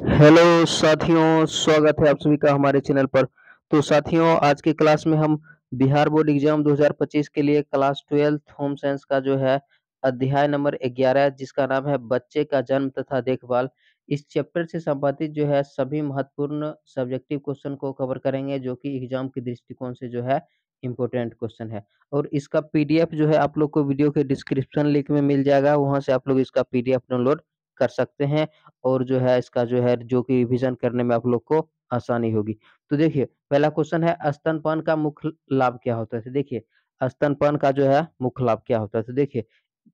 Hello साथियों, स्वागत है आप सभी का हमारे चैनल पर। तो साथियों, आज की क्लास में हम बिहार बोर्ड एग्जाम 2025 के लिए क्लास 12th होम साइंस का जो है अध्याय नंबर 11 जिसका नाम है बच्चे का जन्म तथा देखभाल। इस चैप्टर से संबंधित जो है सभी महत्वपूर्ण सब्जेक्टिव क्वेश्चन को कवर करेंगे, जो कि एग्जाम के दृष्टिकोण से जो है इम्पोर्टेंट क्वेश्चन है। और इसका पीडीएफ जो है आप लोग को वीडियो के डिस्क्रिप्शन लिंक में मिल जाएगा, वहां से आप लोग इसका पीडीएफ डाउनलोड कर सकते हैं। और जो है इसका जो है जो कि रिवीजन करने में आप लोग को आसानी होगी। तो देखिए, पहला क्वेश्चन है स्तनपान का मुख्य लाभ क्या होता है? तो देखिए, स्तनपान का जो है मुख्य लाभ क्या होता है? तो देखिए,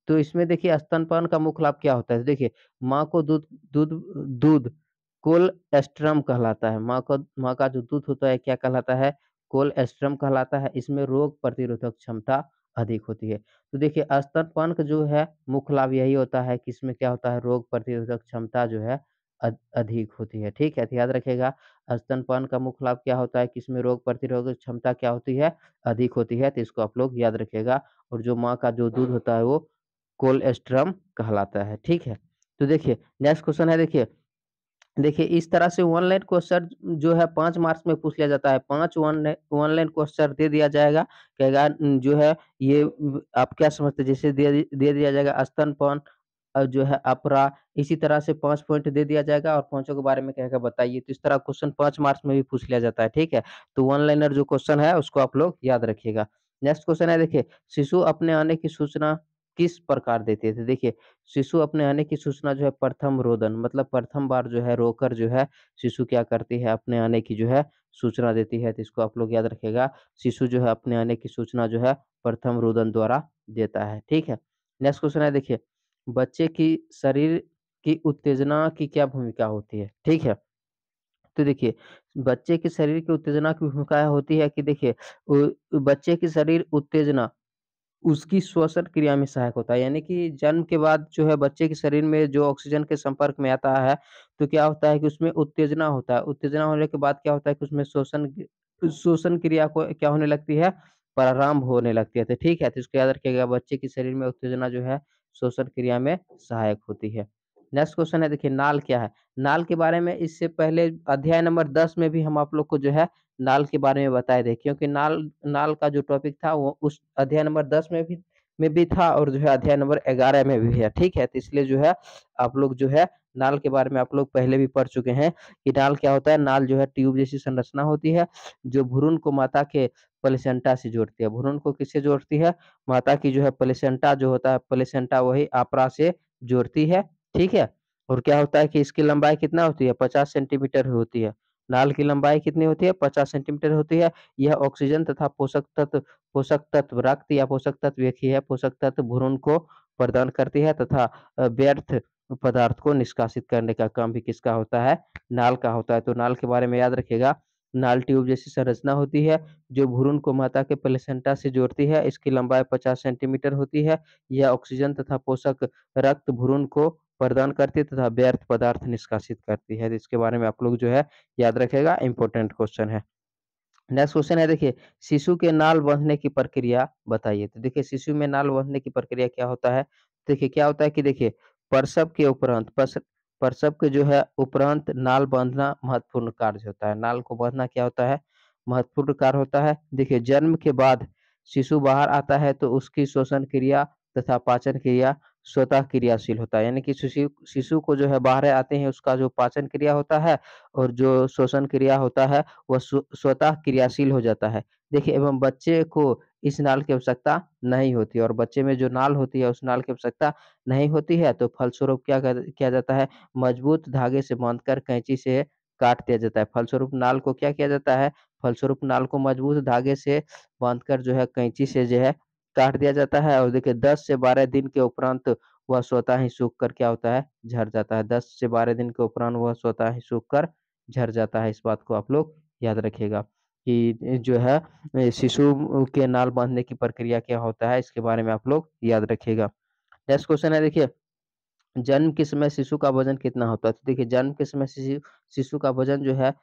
तो इसमें देखिए स्तनपान का मुख्य लाभ क्या होता है? तो देखिए, माँ को दूध दूध दूध कोलेस्ट्रम कहलाता है। माँ का जो दूध होता है क्या कहलाता है? कोलेस्ट्रम कहलाता है। इसमें रोग प्रतिरोधक क्षमता अधिक होती है। तो देखिए, स्तनपान का जो है मुख्य लाभ यही होता है कि इसमें क्या होता है, रोग प्रतिरोधक क्षमता जो है अधिक होती है। ठीक है, तो याद रखिएगा, स्तनपान का मुख्य लाभ क्या होता है कि इसमें रोग प्रतिरोधक क्षमता क्या होती है, अधिक होती है। तो इसको आप लोग याद रखिएगा। और जो माँ का जो दूध होता है वो कोलेस्ट्रम कहलाता है। ठीक है, तो देखिए नेक्स्ट क्वेश्चन है। देखिए देखिए, इस तरह से वन लाइन क्वेश्चन जो है 5 मार्क्स में पूछ लिया जाता है। 5 वन लाइन क्वेश्चन दे दिया जाएगा, कहेगा जो है ये आप क्या समझते हैं? जैसे दे दिया जाएगा स्तनपान जो है अपरा, इसी तरह से 5 पॉइंट दे दिया जाएगा और पाँचों के बारे में कहेगा बताइए। तो इस तरह क्वेश्चन 5 मार्क्स में भी पूछ लिया जाता है, ठीक है? तो वन लाइनर जो क्वेश्चन है उसको आप लोग याद रखिएगा। नेक्स्ट क्वेश्चन है। देखिए, शिशु अपने आने की सूचना किस प्रकार देते थे? देखिए, शिशु अपने आने की सूचना जो है प्रथम रोदन, मतलब प्रथम बार जो है रोकर जो है शिशु क्या करती है, अपने आने की जो है सूचना देती है। तो इसको आप लोग याद रखिएगा, शिशु जो है अपने आने की सूचना जो है प्रथम रोदन द्वारा देता है। ठीक है, नेक्स्ट क्वेश्चन है। देखिए, बच्चे की शरीर की उत्तेजना की क्या भूमिका होती है? ठीक है, तो देखिए, बच्चे के शरीर की उत्तेजना की भूमिका होती है कि देखिए, बच्चे की शरीर उत्तेजना उसकी श्वसन क्रिया में सहायक होता है। यानी कि जन्म के बाद जो है बच्चे के शरीर में जो ऑक्सीजन के संपर्क में आता है, तो क्या होता है कि उसमें उत्तेजना होता है। उत्तेजना होने के बाद क्या होता है कि उसमें श्वसन क्रिया को क्या होने लगती है? प्रारंभ होने लगती है। तो ठीक है, तो इसको याद रखिएगा, बच्चे के शरीर में उत्तेजना जो है श्वसन क्रिया में सहायक होती है। नेक्स्ट क्वेश्चन है। देखिए, नाल क्या है? नाल के बारे में इससे पहले अध्याय नंबर 10 में भी हम आप लोग को जो है नाल के बारे में बताए थे, क्योंकि नाल नाल का जो टॉपिक था वो उस अध्याय नंबर 10 में भी था और जो है अध्याय नंबर 11 में भी है। ठीक है, तो इसलिए जो है आप लोग जो है नाल के बारे में आप लोग पहले भी पढ़ चुके हैं कि नाल क्या होता है। नाल जो है ट्यूब जैसी संरचना होती है, जो भ्रूण को माता के प्लेसेंटा से जोड़ती है। भ्रूण को किससे जोड़ती है? माता की जो है प्लेसेंटा जो होता है, प्लेसेंटा वही आपरा से जोड़ती है। ठीक है, और क्या होता है कि इसकी लंबाई कितना होती है? 50 सेंटीमीटर होती है। नाल की लंबाई कितनी होती है? 50 सेंटीमीटर होती है। यह ऑक्सीजन तथा पोषक तत्व रक्त या पोषक तत्व एक ही है, पोषक तत्व भ्रूण को प्रदान करती है तथा व्यर्थ पदार्थ को निष्कासित करने का काम भी किसका होता है? नाल का होता है। तो नाल के बारे में याद रखिएगा, नाल ट्यूब जैसी संरचना होती है, जो भ्रूण को माता के प्लेसेंटा से जोड़ती है। इसकी लंबाई 50 सेंटीमीटर होती है। यह ऑक्सीजन तथा पोषक रक्त भ्रूण को प्रदान करती है तथा व्यर्थ पदार्थ निष्कासित करती है। तो इसके बारे में आप लोग जो है याद रखिएगा, इंपॉर्टेंट क्वेश्चन है। नेक्स्ट क्वेश्चन है। देखिए, शिशु के नाल बंधने की प्रक्रिया बताइए। तो देखिए, शिशु में नाल बंधने की प्रक्रिया क्या होता है? देखिए, क्या होता है कि देखिए, प्रसव के उपरांत प्रसव के जो है उपरांत नाल बाँधना महत्वपूर्ण कार्य होता है। नाल को बाँधना क्या होता है? महत्वपूर्ण कार्य होता है। देखिए, जन्म के बाद शिशु बाहर आता है तो उसकी श्वसन क्रिया तथा पाचन क्रिया स्वतः क्रियाशील होता है। यानी कि शिशु शिशु को जो है बाहर आते हैं, उसका जो पाचन क्रिया होता है और जो श्वसन क्रिया होता है वह स्वतः क्रियाशील हो जाता है। देखिए, एवं बच्चे को इस नाल की आवश्यकता नहीं होती और बच्चे में जो नाल होती है उस नाल की आवश्यकता नहीं होती है, तो फलस्वरूप क्या किया जाता है? मजबूत धागे से बाँधकर कैंची से काट दिया जाता है। फलस्वरूप नाल को क्या किया जाता है? फलस्वरूप नाल को मजबूत धागे से बाँधकर जो है कैंची से जो है काट दिया जाता है और देखिए 10 से 12 दिन के उपरांत वह स्वतः ही सूख कर क्या होता है? झड़ जाता है। 10 से 12 दिन के उपरांत वह स्वतः ही सूख कर झड़ जाता है। इस बात को आप लोग याद रखिएगा कि जो है शिशु के नाल बाँधने की प्रक्रिया क्या होता है, इसके बारे में आप लोग याद रखिएगा। नेक्स्ट क्वेश्चन है। देखिए, जन्म के समय शिशु का वज़न कितना होता है? तो देखिए, जन्म के समय शिशु शिशु का वज़न जो है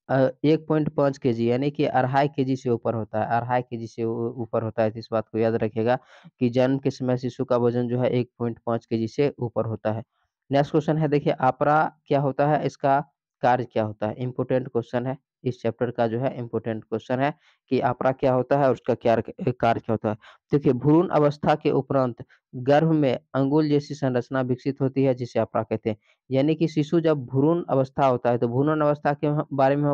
1.5 केजी, यानी कि अढ़ाई केजी से ऊपर होता है। अढ़ाई केजी से ऊपर होता है। तो इस बात को याद रखिएगा कि जन्म के समय शिशु का वज़न जो है 1.5 केजी से ऊपर होता है। नेक्स्ट क्वेश्चन है देखिए आपरा क्या होता है, इसका कार्य क्या होता है? इम्पोर्टेंट क्वेश्चन है, इस चैप्टर का जो है इम्पोर्टेंट क्वेश्चन है कि आपरा क्या होता है और उसका क्या कार्य क्या होता है? देखिए भ्रूण अवस्था के उपरांत गर्भ में अंगुल जैसी संरचना विकसित होती है जिसे आपरा कहते हैं। यानी कि शिशु जब भ्रूण अवस्था होता है तो भ्रूण अवस्था के बारे में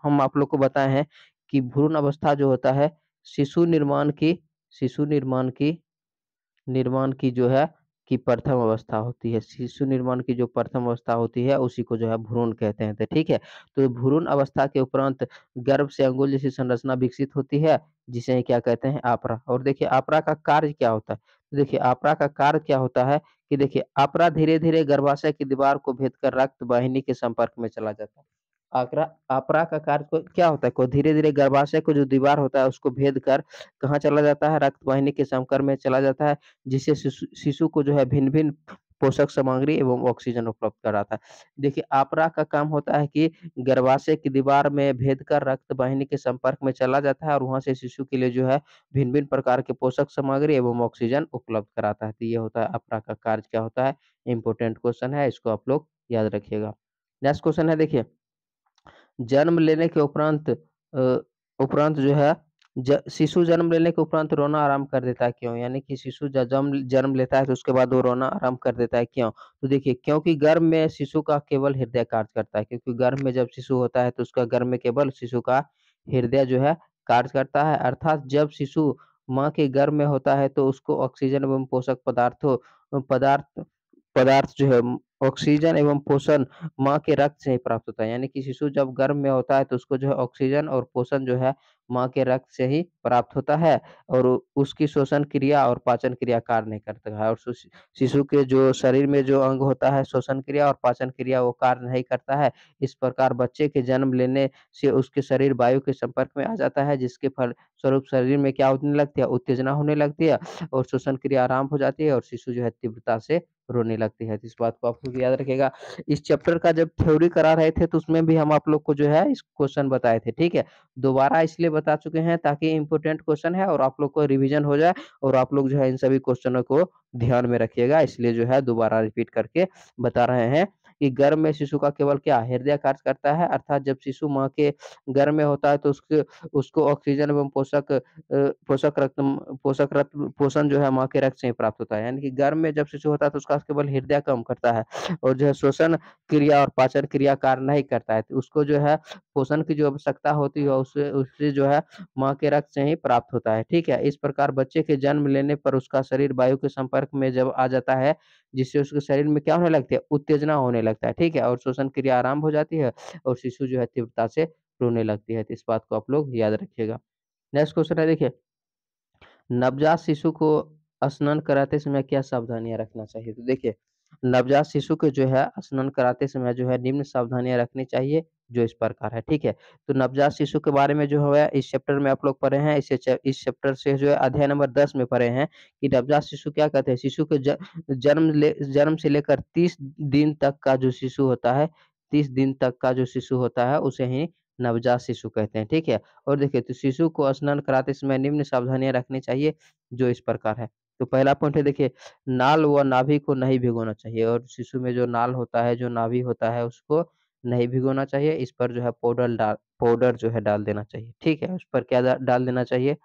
हम आप लोग को बताए हैं कि भ्रूण अवस्था जो होता है शिशु निर्माण की शिशु निर्माण की जो है कि प्रथम अवस्था होती है। शिशु निर्माण की जो प्रथम अवस्था होती है उसी को जो है भ्रूण कहते हैं। तो ठीक है, तो भ्रूण अवस्था के उपरांत गर्भ से अंगुल जैसी संरचना विकसित होती है जिसे क्या कहते हैं आपरा। और देखिए आपरा का कार्य क्या होता है? तो देखिए आपरा का कार्य क्या होता है कि देखिए आपरा धीरे धीरे गर्भाशय की दीवार को भेद कर रक्त वाहिनी के संपर्क में चला जाता है। आकरा आपरा का कार्य को क्या होता है, को धीरे धीरे गर्भाशय को जो दीवार होता है उसको भेद कर कहाँ चला जाता है, रक्त वाहिनी के संपर्क में चला जाता है, जिससे शिशु शिशु को जो है भिन्न-भिन्न पोषक सामग्री एवं ऑक्सीजन उपलब्ध कराता है। देखिए आपरा का काम होता है कि गर्भाशय की दीवार में भेद कर रक्त वाहिनी के संपर्क में चला जाता है और वहाँ से शिशु के लिए जो है भिन्न-भिन्न प्रकार के पोषक सामग्री एवं ऑक्सीजन उपलब्ध कराता है। तो ये होता है आपरा का कार्य क्या होता है, इम्पोर्टेंट क्वेश्चन है, इसको आप लोग याद रखिएगा। नेक्स्ट क्वेश्चन है देखिए जन्म लेने के उपरांत जो है शिशु जन्म लेने के उपरांत रोना आराम कर देता है क्यों? यानी कि शिशु ज जन्म जन्म लेता है तो उसके बाद वो रोना आराम कर देता है क्यों? तो देखिए क्योंकि गर्भ में शिशु का केवल हृदय कार्य करता है, क्योंकि गर्भ में जब शिशु होता है तो उसका गर्भ में केवल शिशु का हृदय जो है कार्य करता है। अर्थात जब शिशु माँ के गर्भ में होता है तो उसको ऑक्सीजन एवं पोषक पदार्थ पदार्थ जो है ऑक्सीजन एवं पोषण माँ के रक्त से ही प्राप्त होता है। यानी कि शिशु जब गर्भ में होता है तो उसको जो है ऑक्सीजन और पोषण जो है माँ के रक्त से ही प्राप्त होता है और उसकी श्वसन क्रिया और पाचन क्रिया कार्य नहीं करता है और शिशु के जो शरीर में जो अंग होता है श्वसन क्रिया और पाचन क्रिया वो कार्य नहीं करता है। इस प्रकार बच्चे के जन्म लेने से उसके शरीर वायु के संपर्क में आ जाता है जिसके फलस्वरूप शरीर में क्या होने लगती है, उत्तेजना होने लगती है और श्वसन क्रिया आराम हो जाती है और शिशु जो है तीव्रता से रोने लगती है। तो इस बात को आप लोग याद रखिएगा। इस चैप्टर का जब थ्योरी करा रहे थे तो उसमें भी हम आप लोग को जो है इस क्वेश्चन बताए थे, ठीक है? दोबारा इसलिए बता चुके हैं ताकि इम्पोर्टेंट क्वेश्चन है और आप लोग को रिवीजन हो जाए और आप लोग जो है इन सभी क्वेश्चनों को ध्यान में रखिएगा, इसलिए जो है दोबारा रिपीट करके बता रहे हैं कि गर्भ में शिशु का केवल क्या हृदय कार्य करता है। अर्थात जब शिशु माँ के गर्भ में होता है तो उसके उसको ऑक्सीजन एवं पोषण जो है माँ के रक्त से ही प्राप्त होता है। यानी कि गर्भ में जब शिशु होता है तो उसका केवल हृदय काम करता है और जो है श्वसन क्रिया और पाचन क्रिया कार्य नहीं करता है। तो उसको जो है पोषण की जो आवश्यकता होती है उससे उससे जो है माँ के रक्त से ही प्राप्त होता है, ठीक है? इस प्रकार बच्चे के जन्म लेने पर उसका शरीर वायु के संपर्क में जब आ जाता है, जिससे उसके शरीर में क्या होने लगती है, उत्तेजना होने लगता है, ठीक है? और श्वसन क्रिया आराम हो जाती है और शिशु जो है तीव्रता से रोने लगती है। तो इस बात को आप लोग याद रखिएगा। नेक्स्ट क्वेश्चन है देखिए नवजात शिशु को स्नान कराते समय क्या सावधानियाँ रखना चाहिए? तो देखिए, नवजात शिशु को जो है स्नान कराते समय जो है निम्न सावधानियाँ रखनी चाहिए, जो इस प्रकार है, ठीक है? तो नवजात शिशु के बारे में जो है इस चैप्टर में आप लोग पढ़े हैं, इस चैप्टर से जो है अध्याय नंबर 10 में पढ़े हैं कि नवजात शिशु क्या कहते हैं? शिशु के जन्म से लेकर 30 दिन तक का जो शिशु होता है, 30 दिन तक का जो शिशु होता है, उसे ही नवजात शिशु कहते हैं, ठीक है? और देखिए तो शिशु को स्नान कराते समय निम्न सावधानियाँ रखनी चाहिए, जो इस प्रकार है। तो पहला पॉइंट है देखिए, नाल व नाभि को नहीं भिगोना चाहिए और शिशु में जो नाल होता है, जो नाभि होता है, उसको नहीं भिगोना चाहिए। इस पर जो है पाउडर जो है डाल देना चाहिए, ठीक है? उस पर क्या डाल देना चाहिए?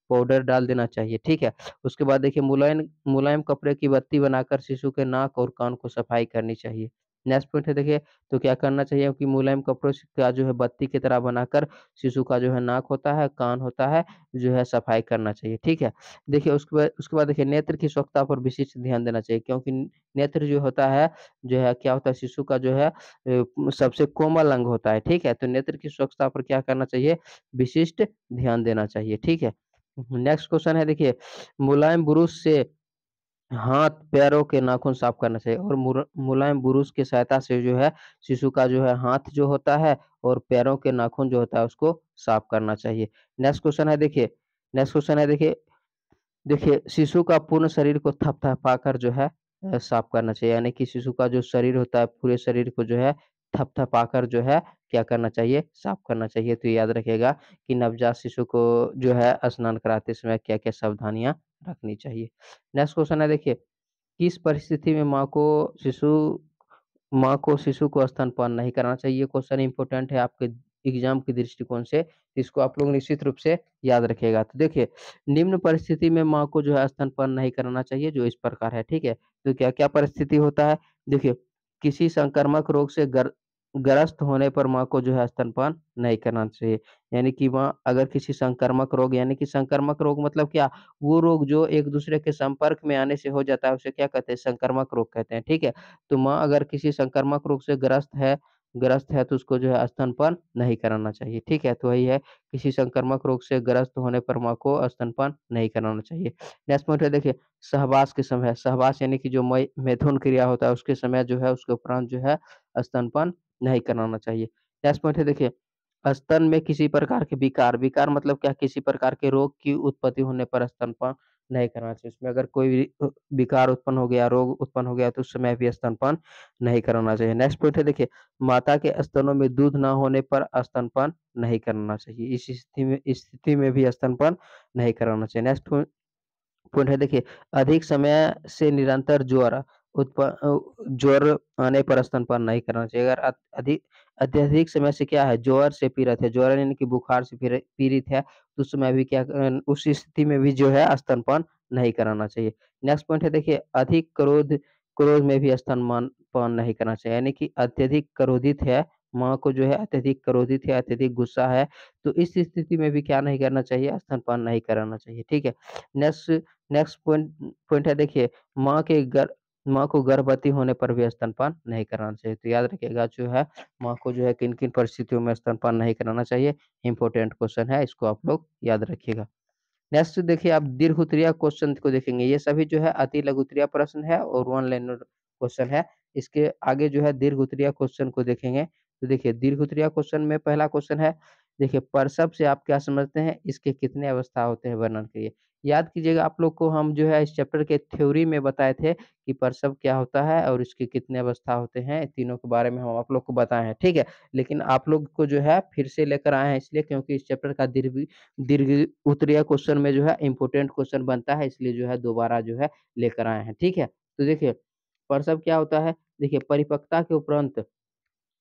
पाउडर डाल देना चाहिए, ठीक है? उसके बाद देखिए मुलायम मुलायम कपड़े की बत्ती बनाकर शिशु के नाक और कान को सफाई करनी चाहिए। नेक्स्ट पॉइंट है देखिए, तो क्या करना चाहिए कि मुलायम कपड़ों का जो है बत्ती की तरह बनाकर शिशु का जो है नाक होता है, कान होता है, जो है सफाई करना चाहिए, ठीक है? देखिए उसके बाद देखिए नेत्र की स्वच्छता पर विशिष्ट ध्यान देना चाहिए क्योंकि नेत्र जो होता है, जो है क्या होता है शिशु का जो है सबसे कोमल अंग होता है, ठीक है? तो नेत्र की स्वच्छता पर क्या करना चाहिए? विशिष्ट ध्यान देना चाहिए, ठीक है? नेक्स्ट क्वेश्चन है देखिए, मुलायम ब्रुश से हाथ, पैरों के नाखून साफ करना चाहिए और मुलायम ब्रुश की सहायता से जो है शिशु का जो है हाथ जो होता है और पैरों के नाखून जो होता है उसको साफ करना चाहिए। नेक्स्ट क्वेश्चन है देखिए शिशु का पूर्ण शरीर को थपथपाकर जो है साफ करना चाहिए। यानी कि शिशु का जो शरीर होता है पूरे शरीर को जो है थपथपाकर जो है क्या करना चाहिए? साफ करना चाहिए। तो याद रखिएगा कि नवजात शिशु को जो है स्नान कराते समय क्या-क्या सावधानियाँ रखनी चाहिए। नेक्स्ट क्वेश्चन है देखिए किस परिस्थिति में माँ को शिशु को स्तनपान नहीं करना चाहिए? क्वेश्चन इंपॉर्टेंट है आपके एग्जाम के दृष्टिकोण से, इसको आप लोग निश्चित रूप से याद रखिएगा। तो देखिए, निम्न परिस्थिति में माँ को जो है स्तनपान नहीं कराना चाहिए, जो इस प्रकार है, ठीक है? तो क्या-क्या परिस्थिति होता है? देखिए, किसी संक्रामक रोग से ग्रस्त होने पर माँ को जो है स्तनपान नहीं करना चाहिए। यानी कि माँ अगर किसी संक्रामक रोग, यानी कि संक्रामक रोग मतलब क्या? वो रोग जो एक-दूसरे के संपर्क में आने से हो जाता है, उसे क्या कहते हैं? संक्रामक रोग कहते हैं, ठीक है? तो माँ अगर किसी संक्रामक रोग से ग्रस्त है तो उसको जो है स्तनपान नहीं कराना चाहिए, ठीक है? तो वही है, किसी संक्रामक रोग से ग्रस्त होने पर माँ को स्तनपान नहीं कराना चाहिए। नेक्स्ट पॉइंट है, देखिए, सहवास के समय, सहवास यानी कि जो मैथुन क्रिया होता है उसके समय जो है, उसके उपरांत जो है स्तनपान नहीं कराना चाहिए। नेक्स्ट पॉइंट है, देखिए, स्तन में किसी प्रकार के विकार, विकार मतलब क्या? किसी प्रकार के रोग की उत्पत्ति होने पर स्तनपान नहीं करना चाहिए। उसमें अगर कोई भी विकार उत्पन्न हो गया, रोग उत्पन्न हो गया, तो उस समय भी स्तनपान नहीं कराना चाहिए। नेक्स्ट पॉइंट है, देखिए, माता के स्तनों में दूध ना होने पर स्तनपान नहीं करना चाहिए। इस स्थिति में भी स्तनपान नहीं कराना चाहिए। नेक्स्ट पॉइंट है, देखिए, अधिक समय से निरंतर ज्वर आने पर स्तनपान नहीं करना चाहिए। अगर अत्यधिक समय से क्या है, ज्वर से पीड़ित है, ज्वर यानी कि बुखार से पीड़ित है, तो उस समय भी उस स्थिति में भी जो है स्तनपान नहीं कराना चाहिए। नेक्स्ट पॉइंट है, देखिए, अधिक क्रोध में भी स्तनपान पान नहीं करना चाहिए। यानी कि अत्यधिक क्रोधित है, माँ को जो है अत्यधिक क्रोधित है, अत्यधिक गुस्सा है, तो इस स्थिति में भी क्या नहीं करना चाहिए? स्तनपान नहीं कराना चाहिए, ठीक है? नेक्स्ट नेक्स्ट पॉइंट है, देखिए, माँ को गर्भवती होने पर भी स्तनपान नहीं कराना चाहिए। तो याद रखिएगा, जो है माँ को जो है किन-किन परिस्थितियों में स्तनपान नहीं कराना चाहिए, इम्पोर्टेंट क्वेश्चन है, इसको आप लोग याद रखिएगा। नेक्स्ट देखिए, आप दीर्घ-उत्तरीय क्वेश्चन को देखेंगे, ये सभी जो है अति लघु-उत्तरीय प्रश्न है और वन लाइनर क्वेश्चन है। इसके आगे जो है दीर्घ-उत्तरीय क्वेश्चन को देखेंगे, तो देखिए दीर्घ-उत्तरीय क्वेश्चन में पहला क्वेश्चन है, देखिए, प्रसव से आप क्या समझते हैं? इसके कितने अवस्था होते हैं, वर्णन करिए। याद कीजिएगा, आप लोग को हम जो है इस चैप्टर के थ्योरी में बताए थे कि प्रसव क्या होता है और इसके कितने अवस्था होते हैं, तीनों के बारे में हम आप लोग को बताए हैं, ठीक है? लेकिन आप लोग को जो है फिर से लेकर आए हैं, इसलिए क्योंकि इस चैप्टर का दीर्घ उत्तरीय क्वेश्चन में जो है इम्पोर्टेंट क्वेश्चन बनता है, इसलिए जो है दोबारा जो है लेकर आए हैं, ठीक है? तो देखिए, प्रसव क्या होता है? देखिए, परिपक्वता के उपरांत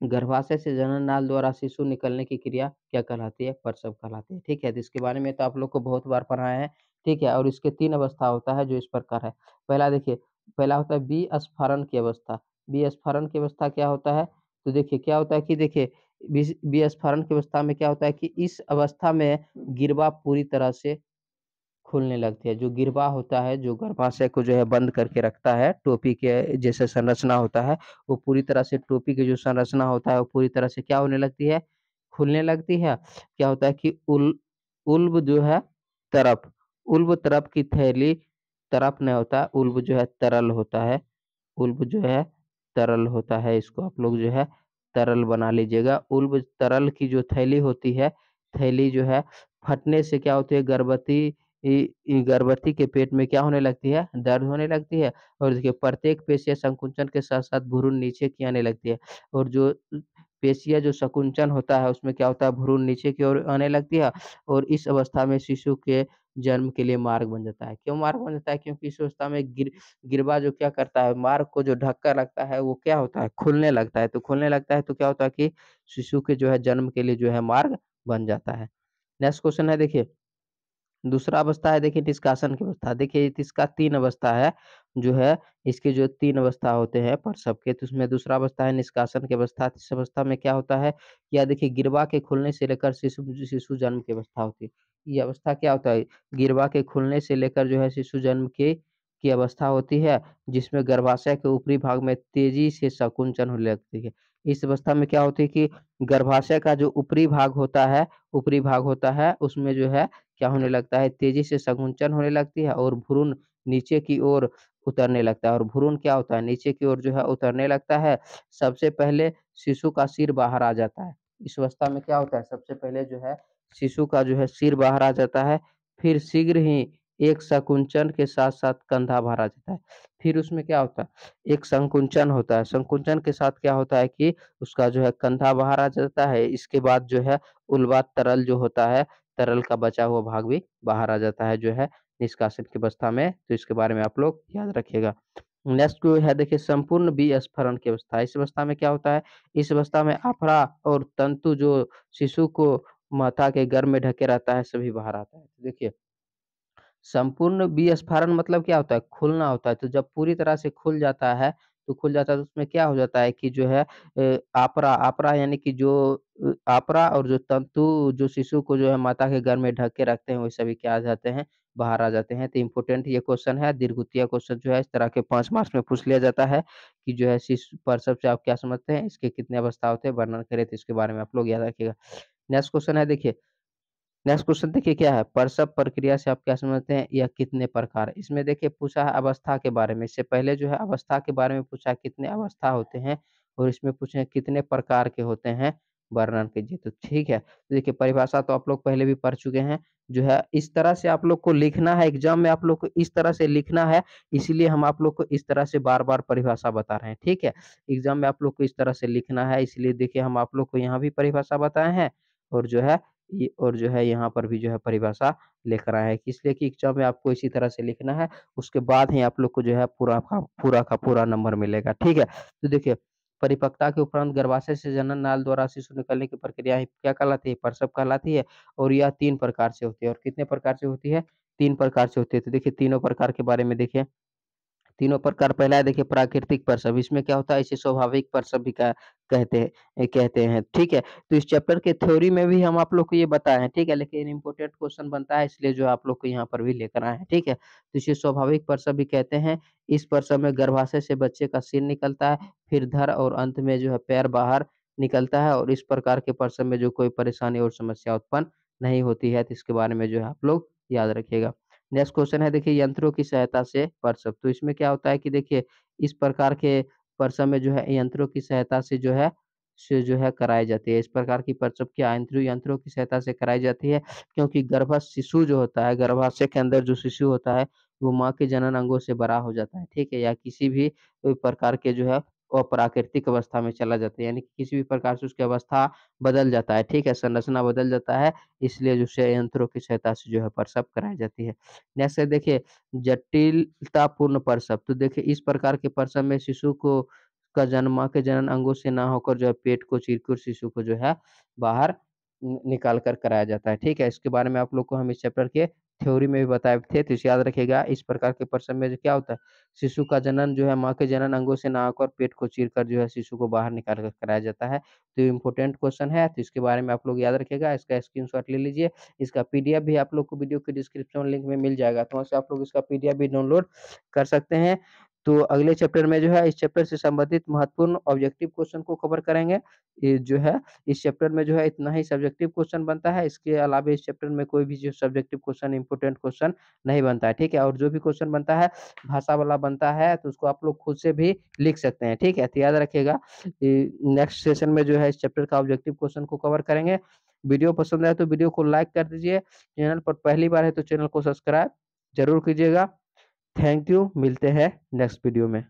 गर्भाशय से जनन नाल द्वारा शिशु निकलने की क्रिया क्या कहलाती है? प्रसव कहलाती है, ठीक है? तो इसके बारे में तो आप लोग को बहुत बार पढ़ाए हैं, ठीक है? और इसके 3 अवस्था होता है, जो इस प्रकार है। पहला देखिए, पहला होता है बीस्फारण की अवस्था। बीस्फारण की अवस्था क्या होता है? तो देखिए, क्या होता है कि देखिए, बीस्फारण की अवस्था में क्या होता है कि इस अवस्था में गिरवा पूरी तरह से खुलने लगती है। जो गिरवा होता है, जो गर्भाशय को जो है बंद करके रखता है, टोपी के जैसे संरचना होता है, वो पूरी तरह से टोपी की जो संरचना होता है, वो पूरी तरह से क्या होने लगती है? खुलने लगती है। क्या होता है कि उल्ब जो है तरप उल्ब तरप की थैली, तरप नहीं होता, उल्ब जो है तरल होता है। उल्ब जो है तरल होता है, इसको आप लोग जो है तरल बना लीजिएगा। उल्ब तरल की जो थैली होती है, थैली जो है फटने से क्या होती है, गर्भवती के पेट में क्या होने लगती है? दर्द होने लगती है। और देखिए, प्रत्येक पेशीय संकुचन के साथ-साथ भ्रूण नीचे की आने लगती है। और जो पेशीय जो संकुचन होता है, उसमें क्या होता है? भ्रूण नीचे की ओर आने लगती है और इस अवस्था में शिशु के जन्म के लिए मार्ग बन जाता है। क्यों मार्ग बन जाता है? क्योंकि इस अवस्था में गिरवा जो क्या करता है, मार्ग को जो धक्का लगता है, वो क्या होता है? खुलने लगता है। तो खुलने लगता है तो क्या होता है कि शिशु के जो है जन्म के लिए जो है मार्ग बन जाता है। नेक्स्ट क्वेश्चन है, देखिए, दूसरा अवस्था है, देखिए, निष्कासन की अवस्था। देखिए, इसका 3 अवस्था है, जो है इसके जो 3 अवस्था होते हैं प्रसव के, तो उसमें दूसरा अवस्था है निष्कासन की अवस्था। इस अवस्था में क्या होता है? या देखिए, गिरवा के खुलने से लेकर शिशु शिशु जन्म की अवस्था होती है। ये अवस्था क्या होता है? गिरवा के खुलने से लेकर जो है शिशु जन्म की अवस्था होती है, जिसमें गर्भाशय के ऊपरी भाग में तेजी से संकुचन होने लगती है। इस अवस्था में क्या होती है कि गर्भाशय का जो ऊपरी भाग होता है, उसमें जो है क्या होने लगता है? तेजी से संकुचन होने लगती है और भ्रूण नीचे की ओर उतरने लगता है। और भ्रूण क्या होता है? नीचे की ओर जो है उतरने लगता है। सबसे पहले शिशु का सिर बाहर आ जाता है। इस अवस्था में क्या होता है? सबसे पहले जो है शिशु का जो है सिर बाहर आ जाता है, फिर शीघ्र ही एक संकुचन के साथ-साथ कंधा बाहर आ जाता है। फिर उसमें क्या होता है? एक संकुचन होता है, संकुचन के साथ क्या होता है कि उसका जो है कंधा बाहर आ जाता है। इसके बाद जो है उल्वा तरल जो होता है, तरल का बचा हुआ भाग भी बाहर आ जाता है, जो है निष्कासन की अवस्था में। तो इसके बारे में आप लोग याद रखिएगा। नेक्स्ट जो है देखिए संपूर्ण विस्फरण की अवस्था। इस अवस्था में क्या होता है? इस अवस्था में अफरा और तंतु जो शिशु को माता के गर्भ में ढके रहता है सभी बाहर आता है। तो देखिए संपूर्ण विस्फारण मतलब क्या होता है? खुलना होता है। तो जब पूरी तरह से खुल जाता है, तो खुल जाता है तो उसमें क्या हो जाता है कि जो है आपरा आपरा यानी कि जो आपरा और जो तंतु जो शिशु को जो है माता के गर्भ में ढक के रखते हैं, वो सभी क्या आ जाते हैं? बाहर आ जाते हैं। तो इम्पोर्टेंट ये क्वेश्चन है, दीर्घितीय क्वेश्चन जो है इस तरह के 5 मार्क्स में पूछ लिया जाता है कि जो है शिशु प्रसव से आप क्या समझते हैं? इसके कितने अवस्था होते हैं? वर्णन करें तो इसके बारे में आप लोग याद रखिएगा। नेक्स्ट क्वेश्चन है देखिए नेक्स्ट क्वेश्चन देखिए क्या है? प्रसव प्रक्रिया से आप क्या समझते हैं? यह कितने प्रकार? इसमें देखिए पूछा है अवस्था के बारे में। इससे पहले जो है अवस्था के बारे में पूछा है कितने अवस्था होते हैं और इसमें पूछे हैं कितने प्रकार के होते हैं? वर्णन कीजिए। तो ठीक है। तो देखिए परिभाषा तो आप लोग पहले भी पढ़ चुके हैं। जो है इस तरह से आप लोग को लिखना है एग्ज़ाम में आप लोग को इस तरह से लिखना है, इसीलिए हम आप लोग को इस तरह से बार-बार परिभाषा बता रहे हैं, ठीक है? एग्ज़ाम में आप लोग को इस तरह से लिखना है, इसलिए देखिए हम आप लोग को यहाँ भी परिभाषा बताए हैं और जो है ये और जो है यहाँ पर भी जो है परिभाषा लिख रहा है, इसलिए कि एग्ज़ाम में आपको इसी तरह से लिखना है, उसके बाद ही आप लोग को जो है पूरा का पूरा नंबर मिलेगा, ठीक है? तो देखिए, परिपक्वता के उपरांत गर्भाशय से जनन नाल द्वारा शिशु निकलने की प्रक्रिया ही क्या कहलाती है? प्रसव कहलाती है और यह 3 प्रकार से होती है और कितने प्रकार से होती है? 3 प्रकार से होती है। तो देखिए तीनों प्रकार के बारे में देखिए तीनों प्रकार पहला है देखिए प्राकृतिक प्रसव, इसमें क्या होता है इसे स्वाभाविक प्रसव भी कहते हैं, ठीक है? तो इस चैप्टर के थ्योरी में भी हम आप लोग को ये बताए हैं, ठीक है? लेकिन इम्पोर्टेंट क्वेश्चन बनता है इसलिए जो आप लोग को यहाँ पर भी लेकर आए हैं, ठीक है? तो इसे स्वाभाविक प्रसव भी कहते हैं। इस प्रसव में गर्भाशय से बच्चे का सिर निकलता है, फिर धड़ और अंत में जो है पैर बाहर निकलता है और इस प्रकार के प्रसव में जो कोई परेशानी और समस्या उत्पन्न नहीं होती है, तो इसके बारे में जो है आप लोग याद रखिएगा। नेक्स्ट क्वेश्चन है देखिए यंत्रों की सहायता से प्रसव। तो इसमें क्या होता है कि देखिए इस प्रकार के प्रसव में जो है यंत्रों की सहायता से जो है कराई जाती है। इस प्रकार की प्रसव क्या यंत्रों की सहायता से कराई जाती है क्योंकि गर्भस्थ शिशु जो होता है, गर्भाशय के अंदर जो शिशु होता है, वो माँ के जनन अंगों से बड़ा हो जाता है, ठीक है? या किसी भी प्रकार के जो है अप्राकृतिक अवस्था में चला जाता है, यानी कि किसी भी प्रकार से उसकी अवस्था बदल जाता है, ठीक है? संरचना बदल जाता है, इसलिए जो है यंत्रों की सहायता से जो है प्रसव कराई जाती है। नेक्स्ट है देखिए जटिलतापूर्ण प्रसव। तो देखिए इस प्रकार के प्रसव में शिशु को का जन्म माँ के जनन अंगों से ना होकर जो है पेट को चीरकर शिशु को जो है बाहर निकाल कर कराया जाता है, ठीक है? इसके बारे में आप लोग को हम इस चैप्टर के थ्योरी में भी बताए थे, तो इसे याद रखिएगा। इस प्रकार के प्रसव में जो क्या होता है, शिशु का जनन जो है माँ के जनन अंगों से ना होकर पेट को चीरकर जो है शिशु को बाहर निकाल कर कराया जाता है। तो इम्पोर्टेंट क्वेश्चन है, तो इसके बारे में आप लोग याद रखिएगा, इसका स्क्रीनशॉट ले लीजिए। इसका पीडीएफ भी आप लोग को वीडियो के डिस्क्रिप्शन लिंक में मिल जाएगा, तो वहाँ से आप लोग इसका पीडीएफ भी डाउनलोड कर सकते हैं। तो अगले चैप्टर में जो है इस चैप्टर से संबंधित महत्वपूर्ण ऑब्जेक्टिव क्वेश्चन को कवर करेंगे। ये जो है इस चैप्टर में जो है इतना ही सब्जेक्टिव क्वेश्चन बनता है, इसके अलावा इस चैप्टर में कोई भी जो सब्जेक्टिव क्वेश्चन इम्पोर्टेंट क्वेश्चन नहीं बनता है, ठीक है? और जो भी क्वेश्चन बनता है भाषा वाला बनता है, तो उसको आप लोग खुद से भी लिख सकते हैं, ठीक है? तो याद रखिएगा नेक्स्ट सेशन में जो है इस चैप्टर का ऑब्जेक्टिव क्वेश्चन को कवर करेंगे। वीडियो पसंद आए तो वीडियो को लाइक कर दीजिए। चैनल पर पहली बार है तो चैनल को सब्सक्राइब ज़रूर कीजिएगा। थैंक यू, मिलते हैं नेक्स्ट वीडियो में।